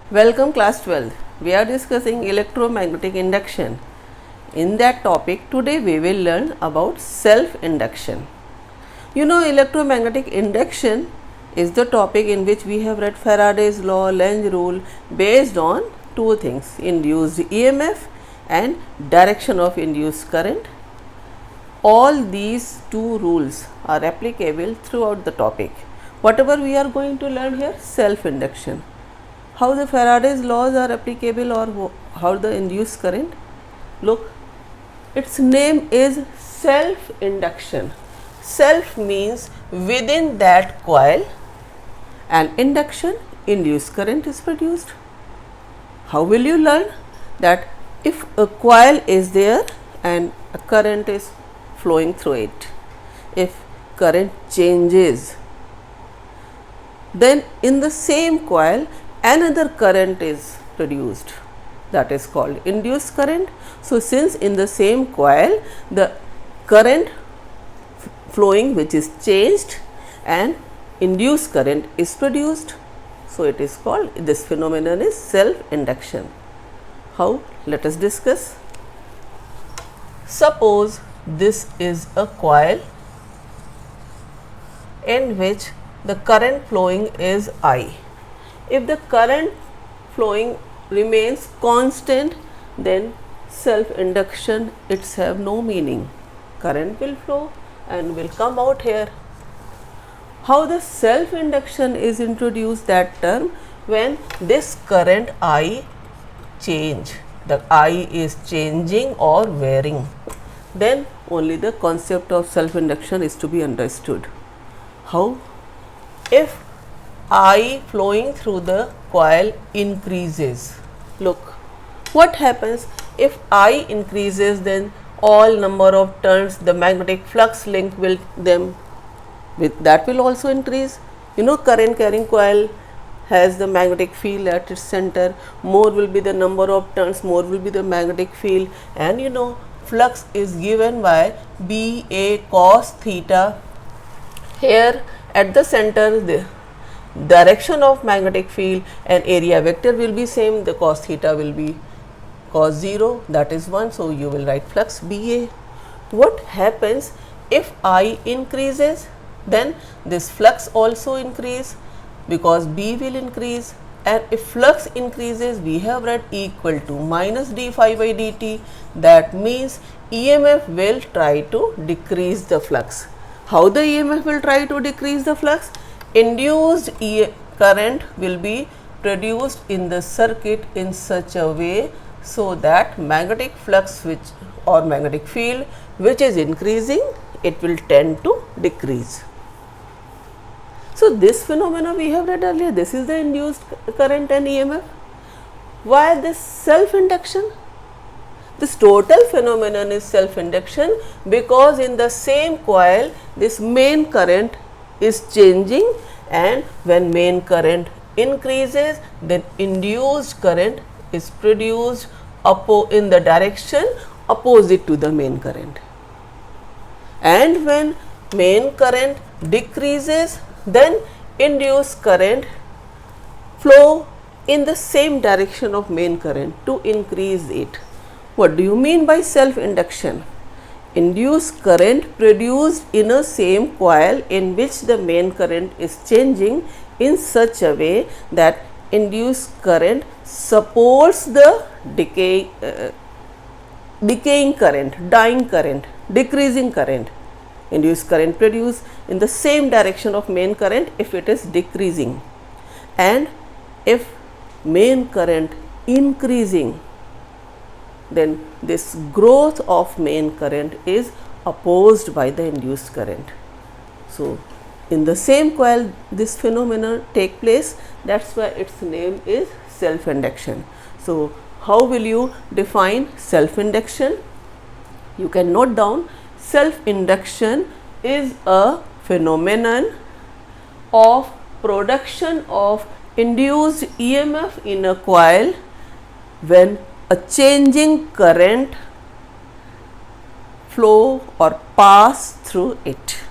Welcome class 12. We are discussing electromagnetic induction. In that topic today we will learn about self-induction. You know, electromagnetic induction is the topic in which we have read Faraday's law, Lenz rule based on two things: induced EMF and direction of induced current. All these two rules are applicable throughout the topic. Whatever we are going to learn here, self-induction. How the Faraday's laws are applicable or how the induced current. Look, its name is self-induction. Self means within that coil, and induction, induced current is produced. How will you learn? That if a coil is there and a current is flowing through it, if current changes, then in the same coil another current is produced, that is called induced current. So, since in the same coil the current flowing which is changed and induced current is produced, so it is called, this phenomenon is self-induction. How? Let us discuss. Suppose this is a coil in which the current flowing is I. If the current flowing remains constant, then self-induction it's have no meaning. Current will flow and will come out here. How the self-induction is introduced, that term, when this current I change, the I is changing or varying, then only the concept of self-induction is to be understood. How? If I flowing through the coil increases, look what happens. If I increases, then all number of turns, the magnetic flux link will them with that will also increase. You know, current carrying coil has the magnetic field at its center. More will be the number of turns, more will be the magnetic field, and you know, flux is given by BA cos theta. Here at the center, the direction of magnetic field and area vector will be same, the cos theta will be cos 0, that is 1, so you will write flux BA. What happens if I increases, then this flux also increase because B will increase, and if flux increases, we have read equal to minus d phi by dt, that means EMF will try to decrease the flux. How the EMF will try to decrease the flux? Induced current will be produced in the circuit in such a way so that magnetic flux which or magnetic field which is increasing, it will tend to decrease. So, this phenomena we have read earlier, this is the induced current and EMF. Why this self-induction? This total phenomenon is self-induction because in the same coil this main current is changing, and when main current increases, then induced current is produced in the direction opposite to the main current, and when main current decreases, then induced current flow in the same direction of main current to increase it. What do you mean by self-induction? Induced current produced in a same coil in which the main current is changing in such a way that induced current supports the decaying current, dying current, decreasing current. Induced current produced in the same direction of main current if it is decreasing, and if main current increasing, then this growth of main current is opposed by the induced current. So, in the same coil this phenomenon take place, that is why its name is self-induction. So, how will you define self-induction? You can note down, self-induction is a phenomenon of production of induced EMF in a coil when a changing current flow or pass through it.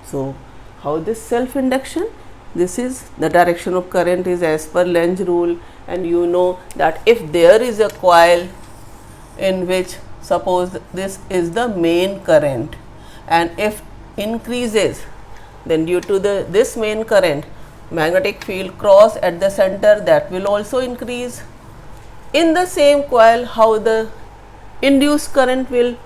So, how this self-induction? this is the direction of current is as per Lenz rule, and you know that if there is a coil in which suppose this is the main current, and if increases, then due to this main current, magnetic field cross at the center, that will also increase. In the same coil, how the induced current will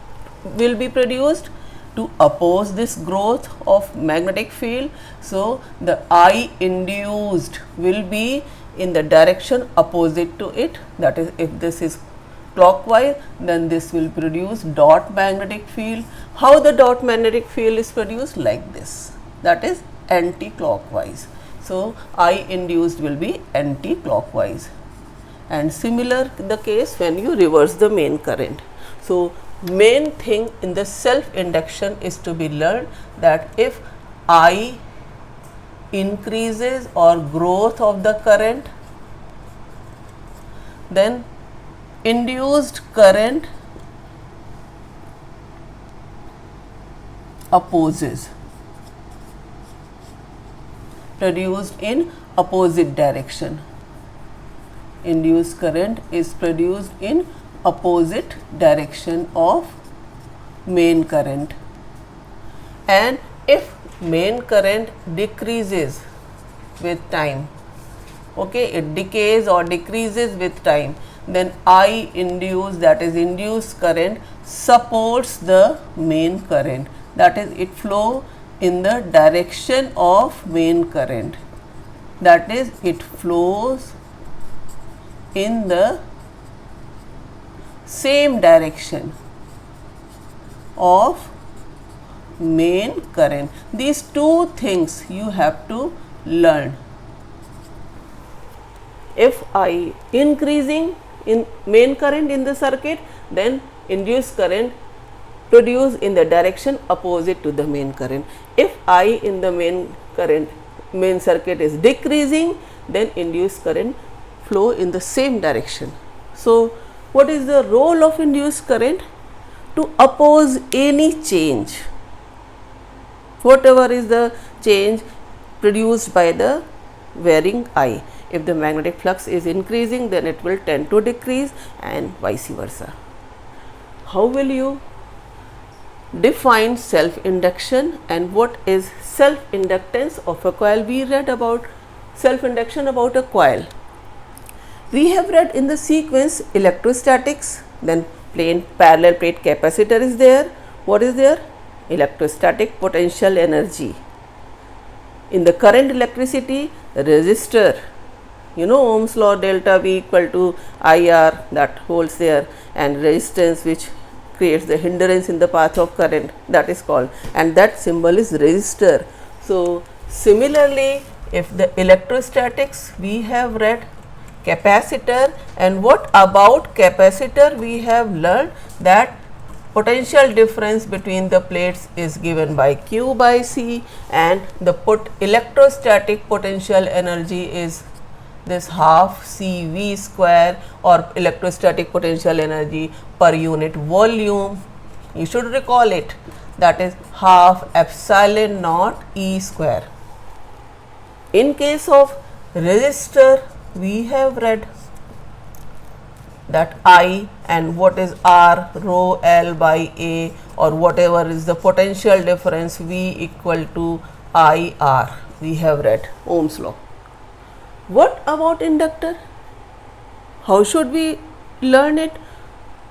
be produced to oppose this growth of magnetic field. So the I induced will be in the direction opposite to it, that is, if this is clockwise, then this will produce dot magnetic field. How the dot magnetic field is produced? Like this, that is anti-clockwise. So I induced will be anti-clockwise, and similar the case when you reverse the main current. So main thing in the self induction is to be learned that if I increases or growth of the current, then induced current opposes, produced in opposite direction. Induced current is produced in opposite direction of main current, and if main current decreases with time, okay, it decays or decreases with time, then I induced, that is induced current, supports the main current, that is it flow in the direction of main current, that is it flows in the same direction of main current. These two things you have to learn. If I increasing in main current in the circuit, then induced current produced in the direction opposite to the main current. If I in the main circuit is decreasing, then induced current flow in the same direction. So what is the role of induced current? To oppose any change, whatever is the change produced by the varying I. If the magnetic flux is increasing, then it will tend to decrease, and vice versa. How will you define self-induction and what is self-inductance of a coil? We read about self-induction about a coil. We have read in the sequence electrostatics, then parallel plate capacitor is there. What is there? Electrostatic potential energy. In the current electricity, resistor, you know Ohm's law, delta V equal to IR, that holds there, and resistance which creates the hindrance in the path of current, that is called, and that symbol is resistor. So similarly, if the electrostatics we have read capacitor, and what about capacitor? We have learned that potential difference between the plates is given by Q by C, and the electrostatic potential energy is this half CV square, or electrostatic potential energy per unit volume. You should recall it, that is half epsilon naught E square. In case of resistor, we have read that I, and what is R rho L by A, or whatever is the potential difference V equal to IR. We have read Ohm's law. What about inductor? How should we learn it?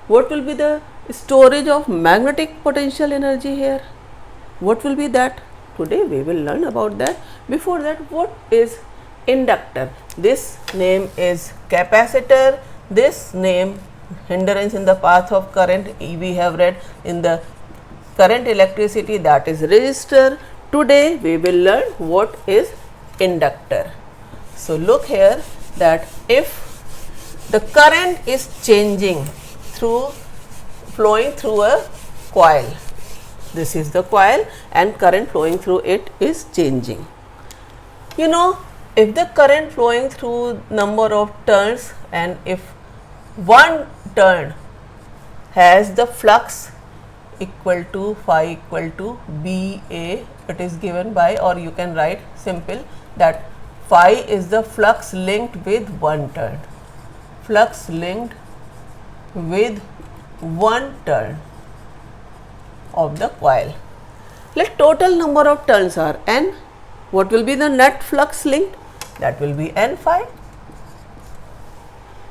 What will be the storage of magnetic potential energy here? What will be that? Today we will learn about that. Before that, what is inductor? This name is capacitor, this name hindrance in the path of current, we have read in the current electricity, that is resistor. Today we will learn what is inductor. So look here, that if the current is changing flowing through a coil, this is the coil, and current flowing through it is changing. You know, if the current flowing through number of turns, and if one turn has the flux equal to phi equal to BA, it is given by, or you can write simple, that phi is the flux linked with one turn. Flux linked with one turn of the coil. Let total number of turns are n. What will be the net flux linked? That will be n phi.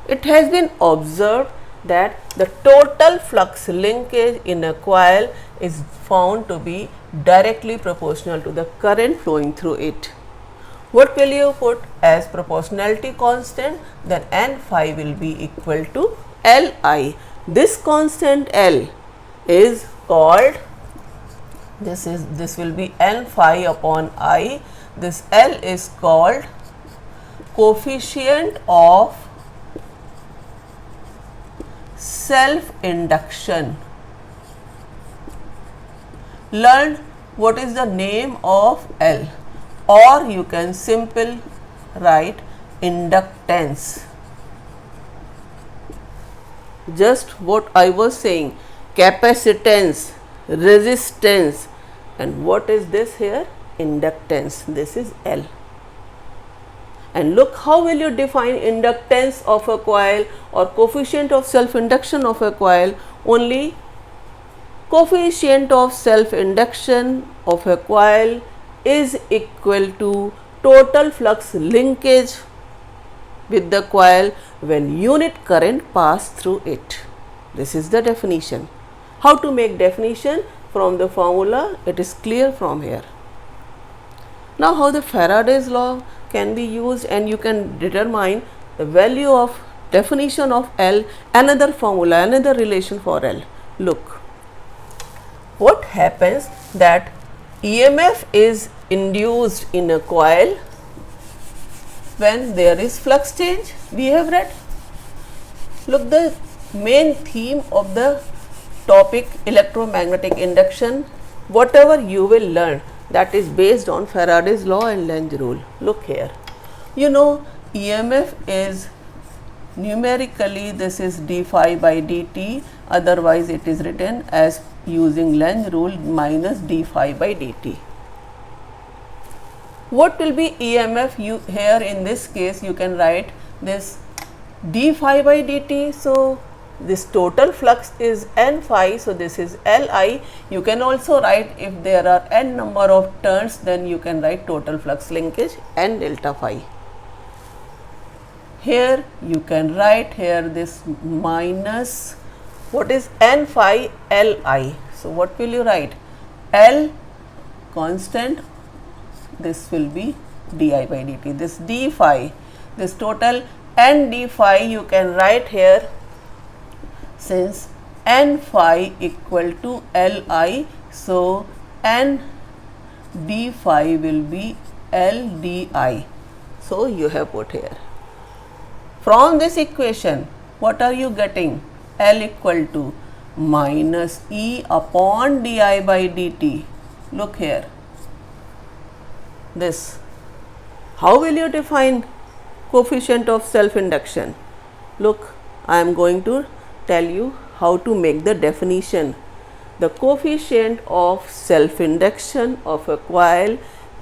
It has been observed that the total flux linkage in a coil is found to be directly proportional to the current flowing through it. What will you put as proportionality constant? Then n phi will be equal to Li. This constant L is called, this will be n phi upon I. This L is called coefficient of self induction. Learn what is the name of L, or you can simply write inductance. Just what I was saying, capacitance, resistance, and what is this here? Inductance. This is L. And look, how will you define inductance of a coil or coefficient of self induction of a coil? Only coefficient of self induction of a coil is equal to total flux linkage with the coil when unit current pass through it. This is the definition. How to make definition? From the formula, it is clear from here. Now, how the Faraday's law can be used, and you can determine the value of definition of L, another formula, another relation for L. Look, what happens that EMF is induced in a coil when there is flux change. We have read. Look, the main theme of the topic electromagnetic induction, whatever you will learn, that is based on Faraday's law and Lenz rule. Look here, you know EMF is numerically, this is d phi by dt, otherwise it is written as using Lenz rule minus d phi by dt. What will be EMF? You here in this case you can write this d phi by dt. So this total flux is n phi, so this is Li. You can also write, if there are n number of turns, then you can write total flux linkage n delta phi. Here you can write here this minus, what is n phi Li. So what will you write? L constant, this will be di by dt, this d phi, this total n d phi you can write here, since n phi equal to Li, so n d phi will be L di. So you have put here. From this equation, what are you getting? L equal to minus E upon di by dt. Look here. This. How will you define coefficient of self induction? Look, I am going to tell you how to make the definition. The coefficient of self induction of a coil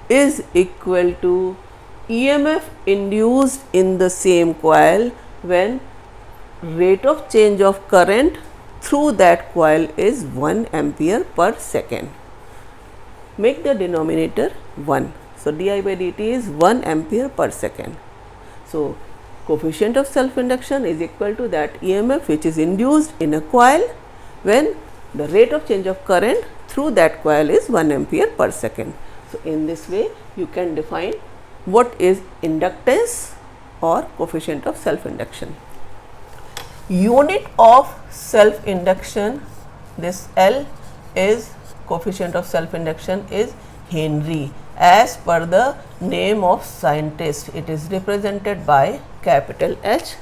is equal to EMF induced in the same coil when rate of change of current through that coil is 1 ampere per second. Make the denominator 1. So di by dt is 1 ampere per second. So coefficient of self induction is equal to that EMF which is induced in a coil when the rate of change of current through that coil is 1 ampere per second. So in this way you can define what is inductance or coefficient of self induction. Unit of self induction, this L is coefficient of self induction is Henry. As per the name of scientist, it is represented by capital H.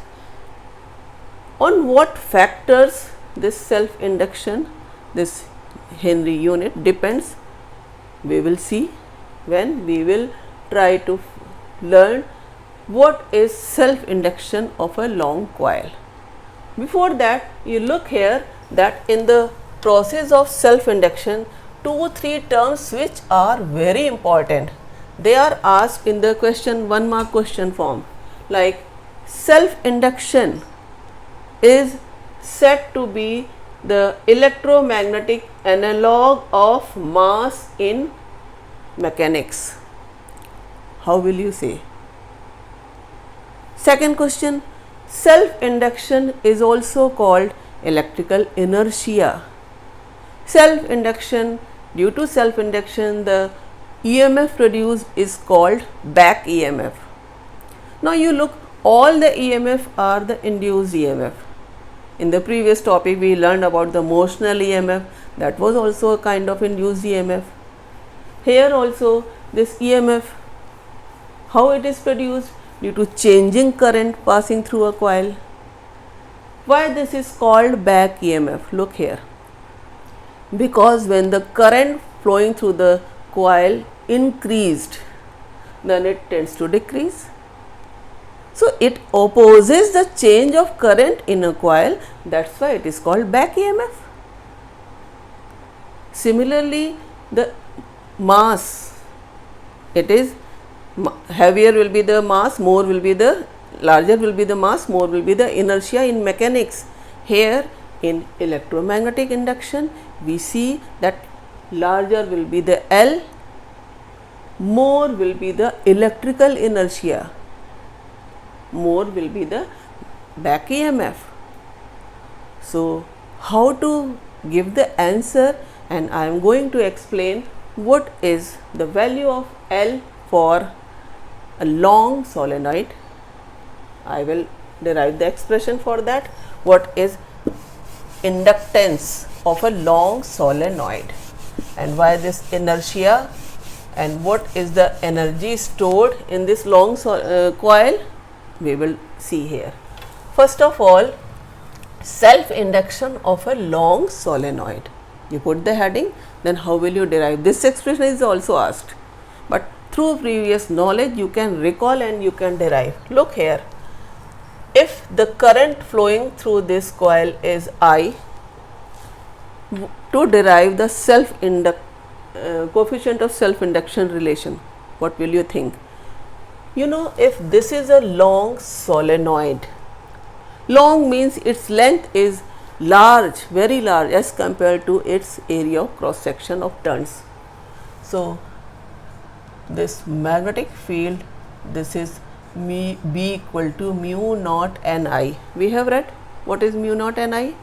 On what factors this self induction, this Henry unit depends, we will see when we will try to learn what is self induction of a long coil. Before that, you look here that in the process of self induction, 2-3 terms which are very important. they are asked in the question 1 mark question form, like self induction is said to be the electromagnetic analog of mass in mechanics. How will you say? Second question, self induction is also called electrical inertia. Self induction, due to self induction, the EMF produced is called back EMF. Now you look, all the EMF are the induced EMF. In the previous topic we learned about the motional EMF, that was also a kind of induced EMF. Here also this EMF, how it is produced? Due to changing current passing through a coil. Why this is called back EMF? Look here. Because when the current flowing through the coil increased, then it tends to decrease. So it opposes the change of current in a coil, that's why it is called back EMF. Similarly, the mass, it is heavier will be the mass, more will be the, larger will be the mass, more will be the inertia in mechanics. Here in electromagnetic induction we see that larger will be the L, more will be the electrical inertia, more will be the back EMF. So how to give the answer, and I am going to explain what is the value of L for a long solenoid. I will derive the expression for that. What is inductance of a long solenoid, and why this inertia, and what is the energy stored in this long coil, we will see here. First of all, self induction of a long solenoid. You put the heading, then how will you derive? This expression is also asked, but through previous knowledge you can recall and you can derive. Look here, if the current flowing through this coil is I, to derive the coefficient of self induction relation, what will you think? You know, if this is a long solenoid, long means its length is large, very large as compared to its area of cross section of turns. So this magnetic field, this is B equal to mu naught Ni. We have read what is mu naught Ni.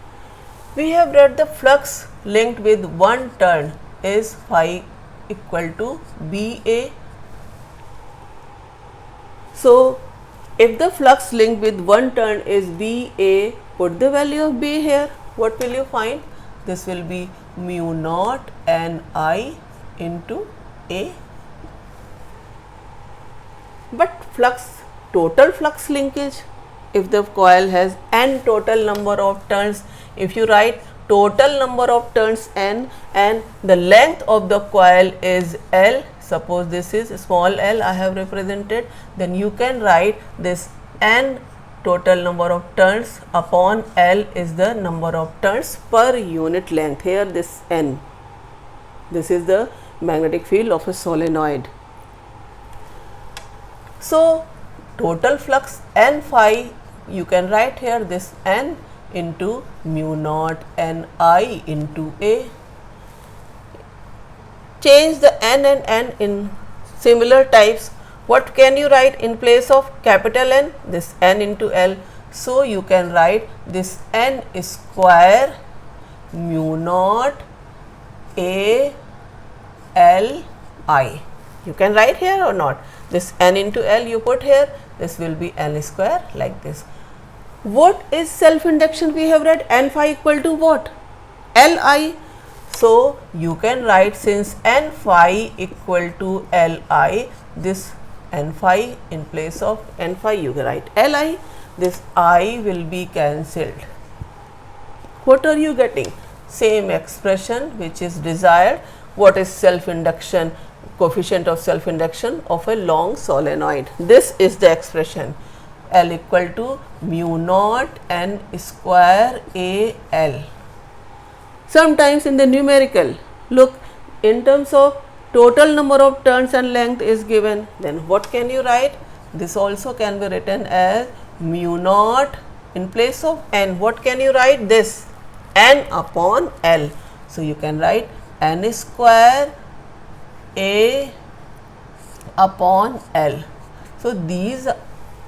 We have read the flux linked with one turn is phi equal to Ba. So if the flux linked with one turn is Ba, put the value of B here, what will you find? This will be mu naught Ni into A. But flux, total flux linkage, if the coil has n total number of turns, if you write total number of turns n and the length of the coil is L, suppose this is small l I have represented, then you can write this n total number of turns upon L is the number of turns per unit length. Here this n, this is the magnetic field of a solenoid. So total flux n phi, you can write here this n into mu naught Ni into A. Change the n and n in similar types. What can you write in place of capital N? This n into L. So you can write this n square mu naught A L I. You can write here or not? This n into L you put here, this will be n square like this. What is self induction? We have read n phi equal to what? Li. So you can write, since n phi equal to Li, this n phi in place of n phi you can write Li, this I will be cancelled. What are you getting? Same expression which is desired. What is self induction? Coefficient of self induction of a long solenoid. This is the expression, L equal to mu naught n square A L. Sometimes in the numerical, look, in terms of total number of turns and length is given, then what can you write? This also can be written as mu naught in place of n. What can you write? This n upon L. So, you can write n square A upon L. So, these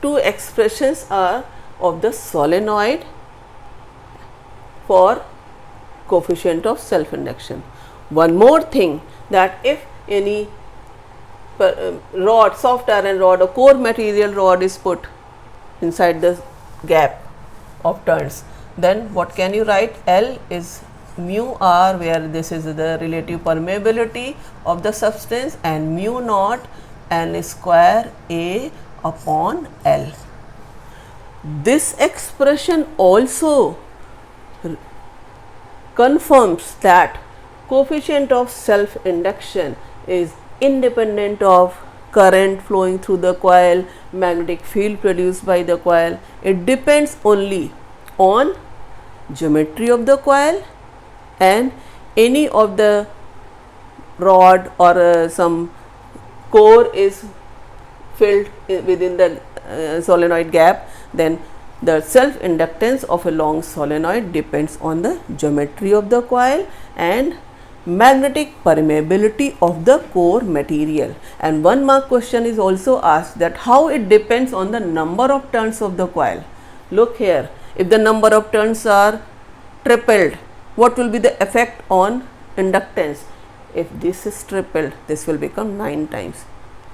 two expressions are of the solenoid for coefficient of self induction. One more thing, that if any rod, soft iron rod or core material rod is put inside the gap of turns, then what can you write? L is mu r, where this is the relative permeability of the substance, and mu naught n square A upon L. This expression also confirms that coefficient of self induction is independent of current flowing through the coil, magnetic field produced by the coil. It depends only on geometry of the coil and any of the rod or some core is filled within the solenoid gap, then the self inductance of a long solenoid depends on the geometry of the coil and magnetic permeability of the core material. And 1 mark question is also asked, that how it depends on the number of turns of the coil. Look here, if the number of turns are tripled, what will be the effect on inductance? If this is tripled, this will become 9 times.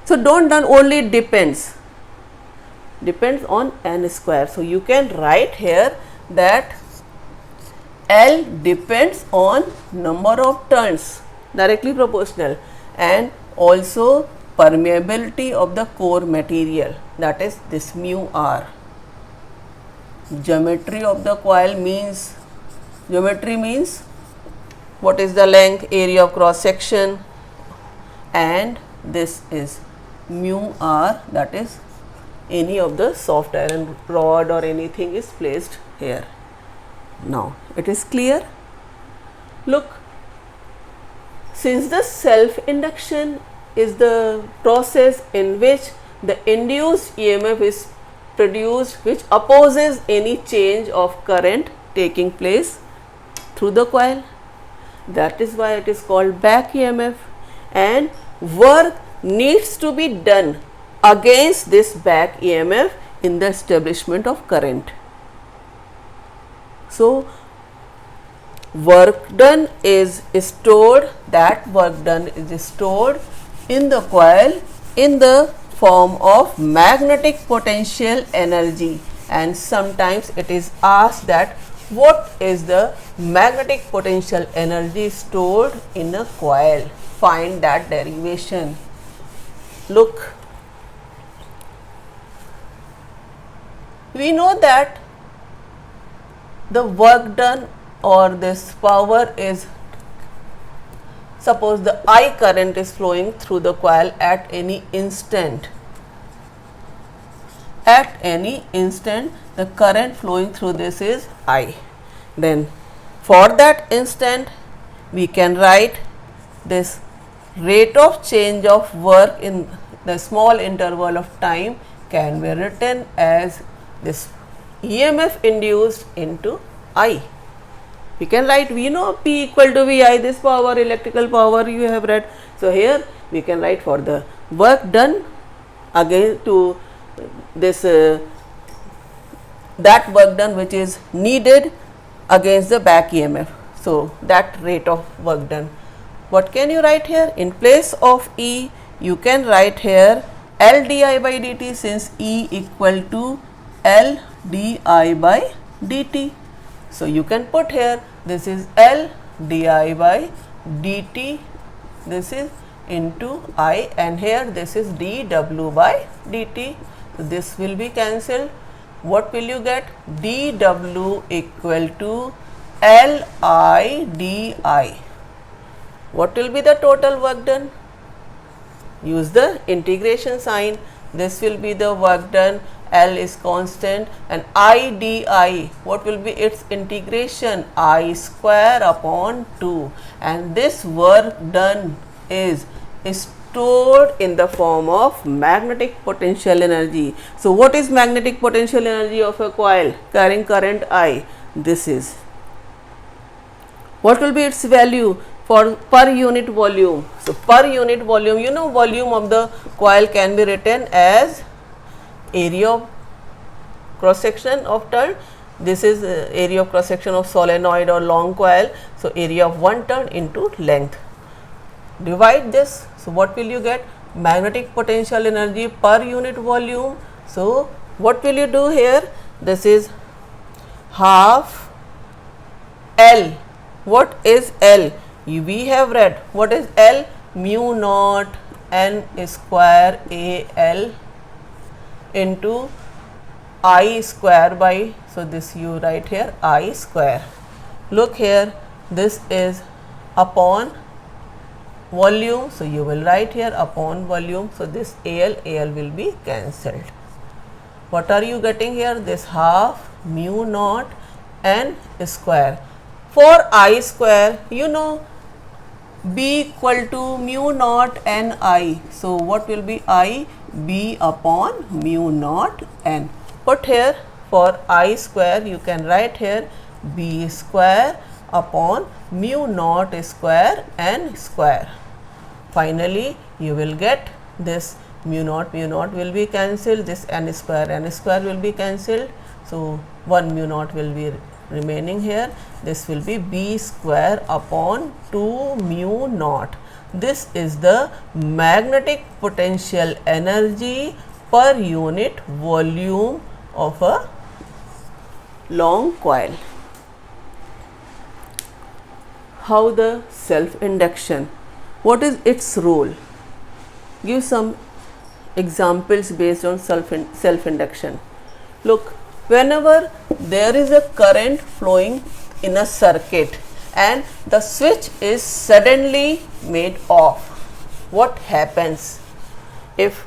So, don't done only depends on n square. So, you can write here that L depends on number of turns, directly proportional, and also permeability of the core material, that is this mu r. Geometry of the coil means, geometry means what is the length, area of cross section, and this is mu r, that is any of the soft iron rod or anything is placed here. Now, it is clear. Look, since the self induction is the process in which the induced EMF is produced which opposes any change of current taking place through the coil, that is why it is called back EMF, and work needs to be done against this back EMF in the establishment of current. So, work done is stored, that work done is stored in the coil in the form of magnetic potential energy, and sometimes it is asked that what is the magnetic potential energy stored in a coil, find that derivation. Look, we know that the work done or this power is, suppose the I current is flowing through the coil at any instant. At any instant the current flowing through this is I. Then for that instant we can write this rate of change of work in the small interval of time can be written as this EMF induced into I. We can write, we know P equal to VI, this power, electrical power you have read. So, here we can write for the work done again to this that work done which is needed against the back EMF. So, that rate of work done. What can you write here? In place of E, you can write here L di by dt, since E equal to L di by dt. So, you can put here this is L di by dt, this is into I, and here this is dw by dt. So, this will be cancelled. What will you get? dw equal to Li di. What will be the total work done? Use the integration sign. This will be the work done. L is constant, and I di, what will be its integration? I square upon 2, and this work done is is stored in the form of magnetic potential energy. So what is magnetic potential energy of a coil carrying current I? This is. What will be its value for per unit volume? So per unit volume, you know, volume of the coil can be written as area of cross section of turn. This is area of cross section of solenoid or long coil. So area of one turn into length. Divide this. So what will you get? Magnetic potential energy per unit volume. So what will you do here? This is half L. What is L? We have read. What is L? Mu naught N square AL into I square by, so this you write here I square. Look here, this is upon volume, so you will write here upon volume. So this AL will be cancelled. What are you getting here? This half mu naught N square. For I square, you know, B equal to mu naught N I. So what will be I? B upon mu naught N. Put here for I square, you can write here B square upon mu naught square N square. Finally, you will get this mu naught will be cancelled, this N square will be cancelled. So 1 mu naught will be remaining here. This will be B square upon 2 mu naught. This is the magnetic potential energy per unit volume of a long coil. How the self-induction, what is its role? Give some examples based on self-induction. Look, whenever there is a current flowing in a circuit and the switch is suddenly made off, what happens? If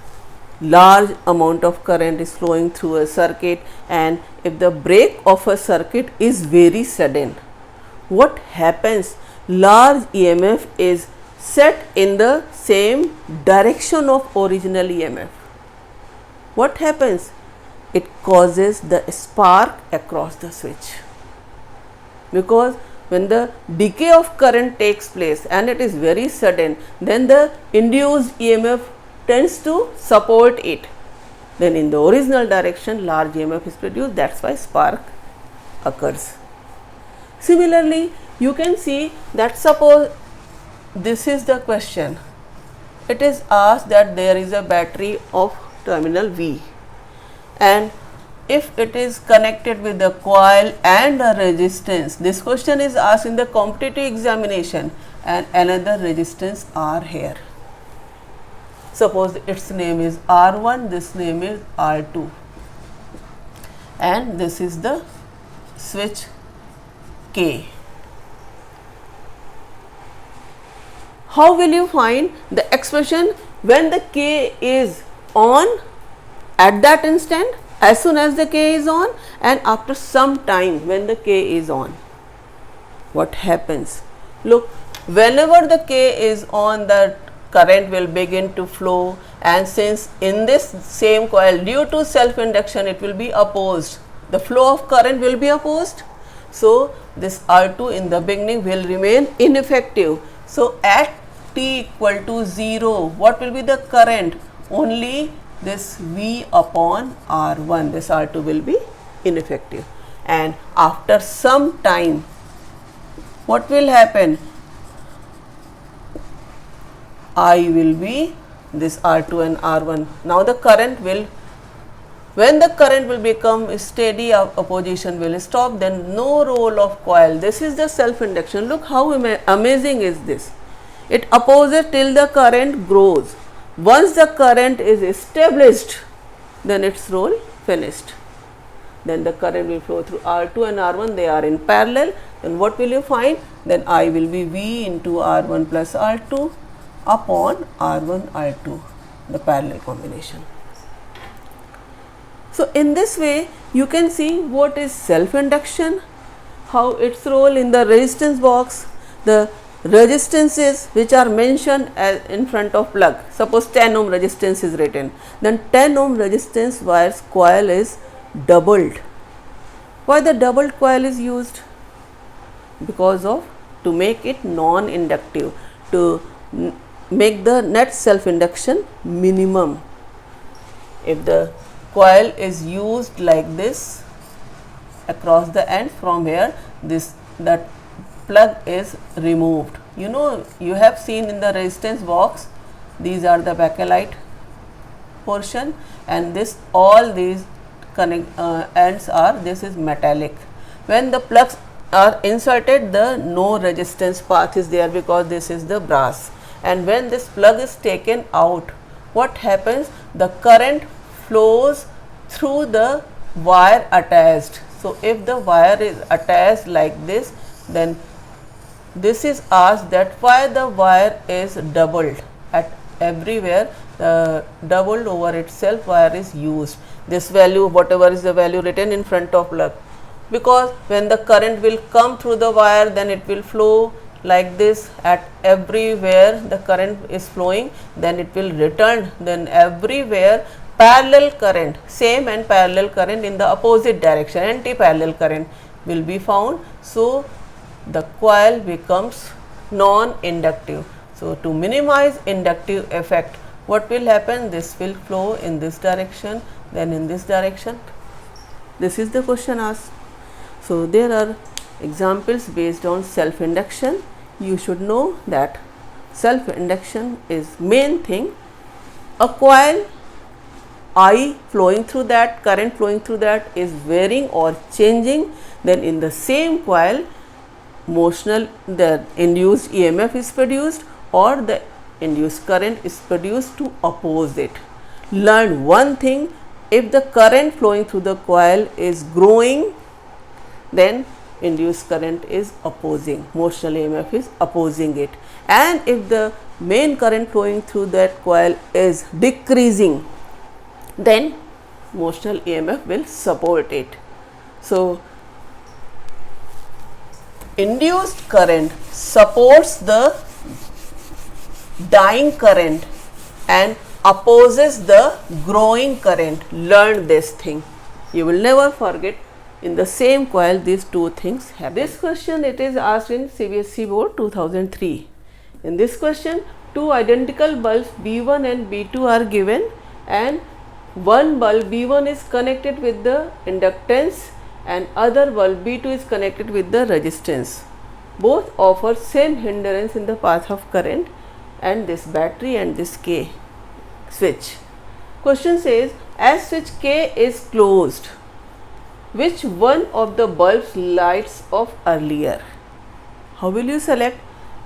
large amount of current is flowing through a circuit and if the break of a circuit is very sudden, what happens? Large EMF is set in the same direction of original EMF. What happens? It causes the spark across the switch, because when the decay of current takes place and it is very sudden, then the induced EMF tends to support it. Then in the original direction large EMF is produced, that's why spark occurs. Similarly, you can see that suppose this is the question. It is asked that there is a battery of terminal V, and if it is connected with the coil and a resistance, this question is asked in the competitive examination, and another resistance R here. Suppose its name is R1, this name is R2, and this is the switch K. How will you find the expression when the K is on at that instant, as soon as the K is on, and after some time when the K is on? What happens? Look, whenever the K is on, the current will begin to flow, and since in this same coil due to self-induction it will be opposed, the flow of current will be opposed. So this R2 in the beginning will remain ineffective. So at t equal to 0, what will be the current? Only this V upon R1, this R2 will be ineffective, and after some time what will happen? I will be this R2 and R1. Now the current will, when the current will become steady, opposition will stop, then no role of coil. This is the self-induction. Look how amazing is this. It opposes till the current grows. Once the current is established, then its role finished. Then the current will flow through R2 and R1, they are in parallel. Then what will you find? Then I will be V into R1 plus R2 upon R1 R2, the parallel combination. So in this way you can see what is self-induction, how its role in the resistance box, the resistances which are mentioned as in front of plug. Suppose 10 ohm resistance is written, then 10 ohm resistance wires coil is doubled. Why the doubled coil is used? Because of to make it non-inductive, to make the net self-induction minimum. If the coil is used like this across the end, from here that plug is removed. You know, you have seen in the resistance box, these are the bakelite portion, and this all these ends are, this is metallic. When the plugs are inserted, the no resistance path is there because this is the brass, and when this plug is taken out, what happens? The current flows through the wire attached. So if the wire is attached like this, then this is asked that why the wire is doubled. At everywhere doubled over itself wire is used. This value, whatever is the value written in front of plug, because when the current will come through the wire, then it will flow like this. At everywhere the current is flowing, then it will return, then everywhere parallel current, same and parallel current in the opposite direction, anti-parallel current will be found. So the coil becomes non-inductive. So to minimize inductive effect, what will happen? This will flow in this direction, then in this direction. This is the question asked. So there are examples based on self-induction. You should know that self-induction is main thing. A coil, I flowing through that, current flowing through that is varying or changing, then in the same coil the induced EMF is produced or the induced current is produced to oppose it. Learn one thing, if the current flowing through the coil is growing, then induced current is opposing, motional EMF is opposing it, and if the main current flowing through that coil is decreasing, then motional EMF will support it. So induced current supports the dying current and opposes the growing current. Learn this thing, you will never forget. In the same coil these two things happen. This question, it is asked in CBSE board 2003. In this question, two identical bulbs B1 and B2 are given, and one bulb B1 is connected with the inductance and other bulb B2 is connected with the resistance. Both offer same hindrance in the path of current, and this battery and this K switch. Question says, as switch K is closed, which one of the bulbs lights off earlier? How will you select?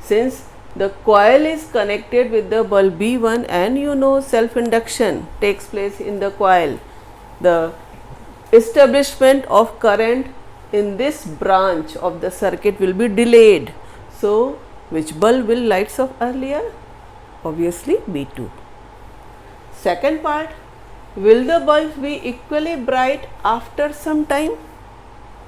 Since the coil is connected with the bulb B1 and you know self-induction takes place in the coil, the establishment of current in this branch of the circuit will be delayed. So which bulb will lights off earlier? Obviously B2. Second part, will the bulbs be equally bright after some time?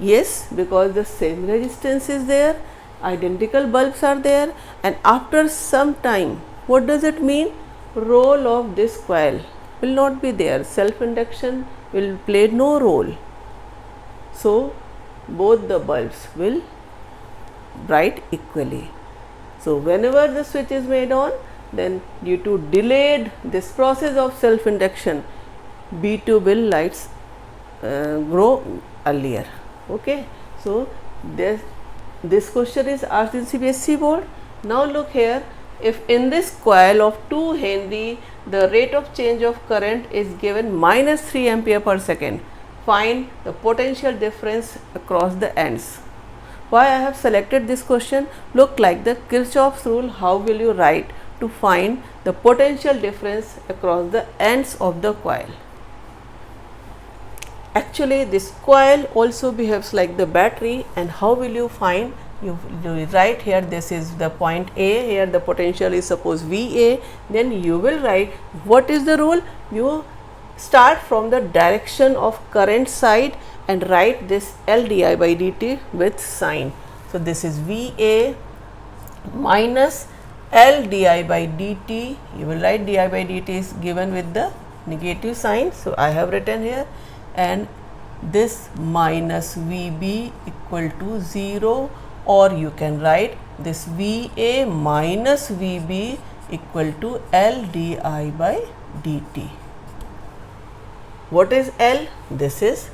Yes, because the same resistance is there, identical bulbs are there, and after some time, what does it mean? Role of this coil will not be there, self-induction will play no role. So both the bulbs will bright equally. So whenever the switch is made on, then due to delayed this process of self-induction, B2 will lights grow earlier. Okay, so this question is asked in CBSE board. Now look here, if in this coil of 2 Henry the rate of change of current is given minus 3 ampere per second, find the potential difference across the ends. Why I have selected this question? Look like the Kirchhoff's rule, how will you write to find the potential difference across the ends of the coil? Actually this coil also behaves like the battery, and how will you find? You write here, this is the point A, here the potential is suppose VA, then you will write what is the rule? You start from the direction of current side and write this L di by dt with sign. So this is VA minus L di by dt. You will write di by dt is given with the negative sign. So, I have written here, and this minus Vb equal to 0, or you can write this Va minus Vb equal to L di by dt. What is L? This is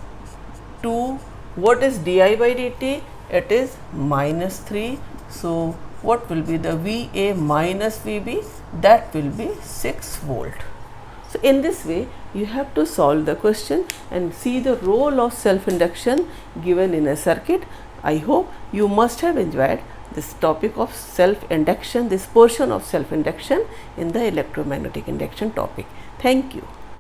2. What is di by dt? It is minus 3. So, what will be the Va minus Vb? That will be 6 volt. So, in this way you have to solve the question and see the role of self-induction given in a circuit. I hope you must have enjoyed this topic of self-induction, this portion of self-induction in the electromagnetic induction topic. Thank you.